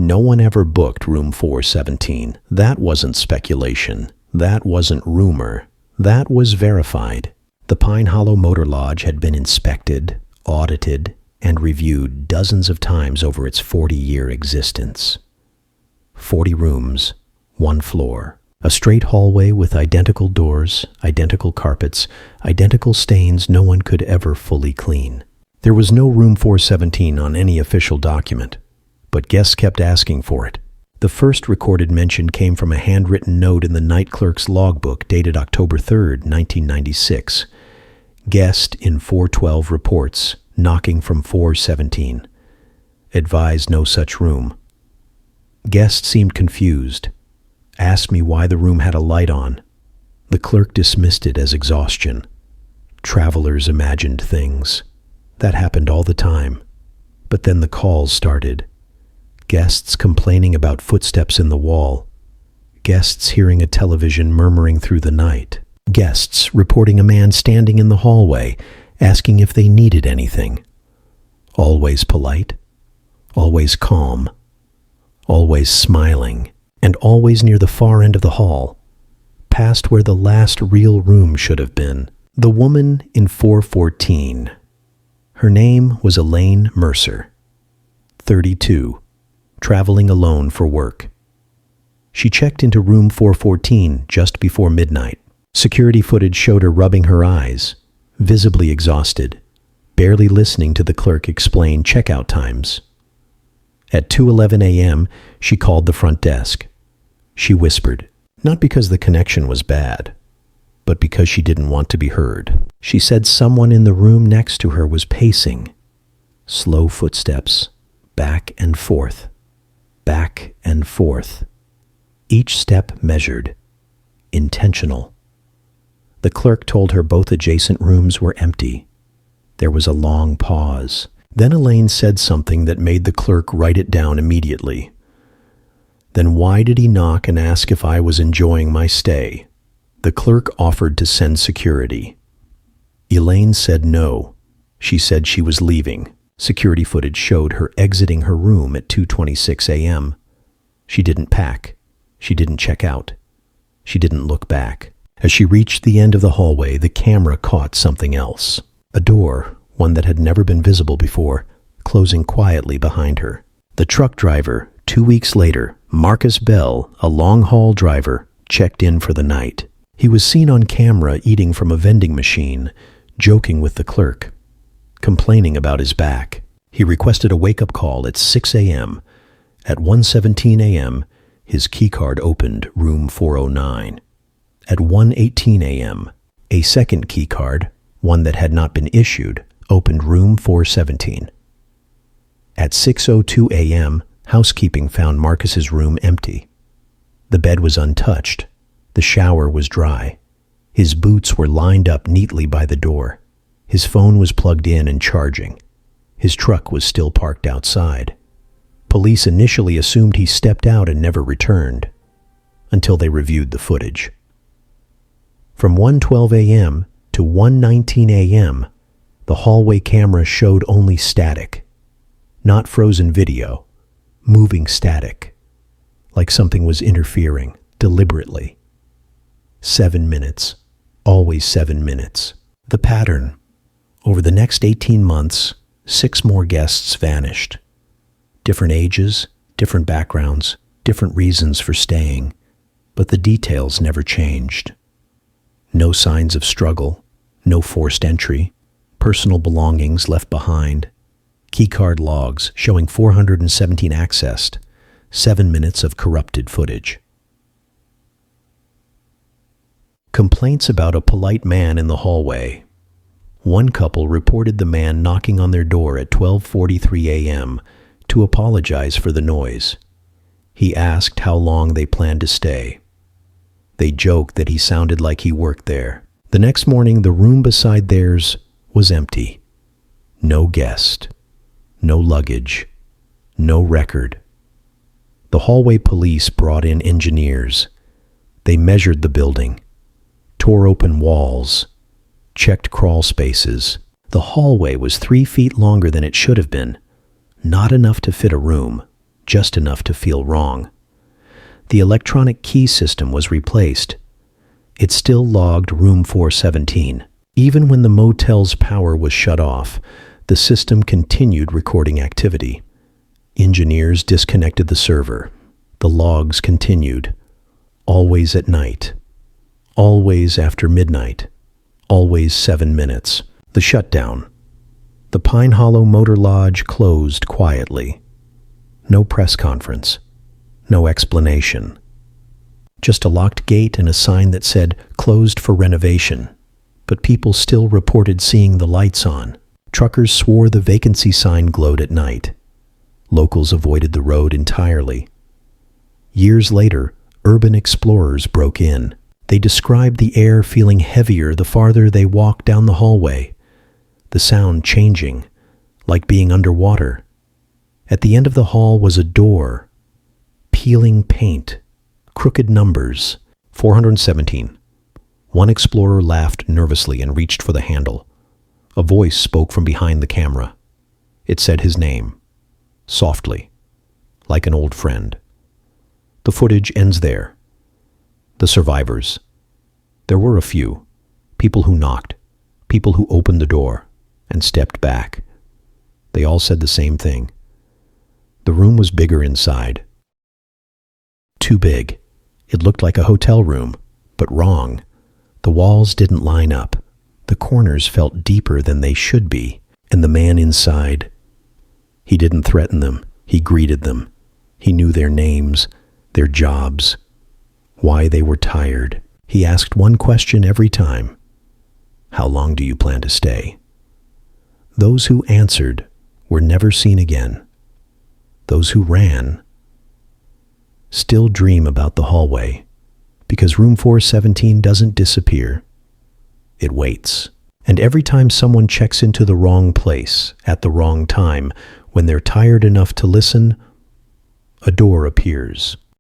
No one ever booked room 417. That wasn't speculation. That wasn't rumor. That was verified. The Pine Hollow Motor Lodge had been inspected, audited, and reviewed dozens of times over its 40-year existence. 40 rooms, one floor, a straight hallway with identical doors, identical carpets, identical stains no one could ever fully clean. There was no room 417 on any official document, but guests kept asking for it. The first recorded mention came from a handwritten note in the night clerk's logbook dated October 3, 1996. Guest in 412 reports, knocking from 417. Advised no such room. Guest seemed confused. Asked me why the room had a light on. The clerk dismissed it as exhaustion. Travelers imagined things. That happened all the time. But then the calls started. Guests complaining about footsteps in the wall. Guests hearing a television murmuring through the night. Guests reporting a man standing in the hallway, asking if they needed anything. Always polite, always calm, always smiling, and always near the far end of the hall, past where the last real room should have been. The woman in 414. Her name was Elaine Mercer, 32, traveling alone for work. She checked into room 414 just before midnight. Security footage showed her rubbing her eyes, visibly exhausted, barely listening to the clerk explain checkout times. At 2:11 a.m., she called the front desk. She whispered, not because the connection was bad, but because she didn't want to be heard. She said someone in the room next to her was pacing. Slow footsteps, back and forth, back and forth. Each step measured, intentional. The clerk told her both adjacent rooms were empty. There was a long pause. Then Elaine said something that made the clerk write it down immediately. Then why did he knock and ask if I was enjoying my stay? The clerk offered to send security. Elaine said no. She said she was leaving. Security footage showed her exiting her room at 2:26 a.m. She didn't pack. She didn't check out. She didn't look back. As she reached the end of the hallway, the camera caught something else. A door, one that had never been visible before, closing quietly behind her. The truck driver, 2 weeks later, Marcus Bell, a long-haul driver, checked in for the night. He was seen on camera eating from a vending machine, joking with the clerk, complaining about his back. He requested a wake-up call at 6 a.m. At 1:17 a.m., his keycard opened room 409. At 1:18 a.m., a second keycard, one that had not been issued, opened room 417. At 6:02 a.m., housekeeping found Marcus's room empty. The bed was untouched. The shower was dry. His boots were lined up neatly by the door. His phone was plugged in and charging. His truck was still parked outside. Police initially assumed he stepped out and never returned, until they reviewed the footage. From 1:12 a.m. to 1:19 a.m., the hallway camera showed only static. Not frozen video, moving static, like something was interfering, deliberately. 7 minutes, always 7 minutes. The pattern. Over the next 18 months, 6 more guests vanished. Different ages, different backgrounds, different reasons for staying, but the details never changed. No signs of struggle, no forced entry, personal belongings left behind, keycard logs showing 417 accessed, 7 minutes of corrupted footage. Complaints about a polite man in the hallway. One couple reported the man knocking on their door at 12:43 a.m. to apologize for the noise. He asked how long they planned to stay. They joked that he sounded like he worked there. The next morning, the room beside theirs was empty. No guest, no luggage, no record. The hallway police brought in engineers. They measured the building, tore open walls, checked crawl spaces. The hallway was 3 feet longer than it should have been. Not enough to fit a room, just enough to feel wrong. The electronic key system was replaced. It still logged room 417. Even when the motel's power was shut off, the system continued recording activity. Engineers disconnected the server. The logs continued. Always at night. Always after midnight. Always 7 minutes. The shutdown. The Pine Hollow Motor Lodge closed quietly. No press conference. No explanation. Just a locked gate and a sign that said, "Closed for renovation." But people still reported seeing the lights on. Truckers swore the vacancy sign glowed at night. Locals avoided the road entirely. Years later, urban explorers broke in. They described the air feeling heavier the farther they walked down the hallway, the sound changing, like being underwater. At the end of the hall was a door, peeling paint, crooked numbers, 417. One explorer laughed nervously and reached for the handle. A voice spoke from behind the camera. It said his name, softly, like an old friend. The footage ends there. The survivors. There were a few. People who knocked. People who opened the door and stepped back. They all said the same thing. The room was bigger inside. Too big. It looked like a hotel room, but wrong. The walls didn't line up. The corners felt deeper than they should be. And the man inside, he didn't threaten them. He greeted them. He knew their names, their jobs, why they were tired. He asked one question every time. How long do you plan to stay? Those who answered were never seen again. Those who ran still dream about the hallway, because room 417 doesn't disappear. It waits. And every time someone checks into the wrong place at the wrong time, when they're tired enough to listen, a door appears.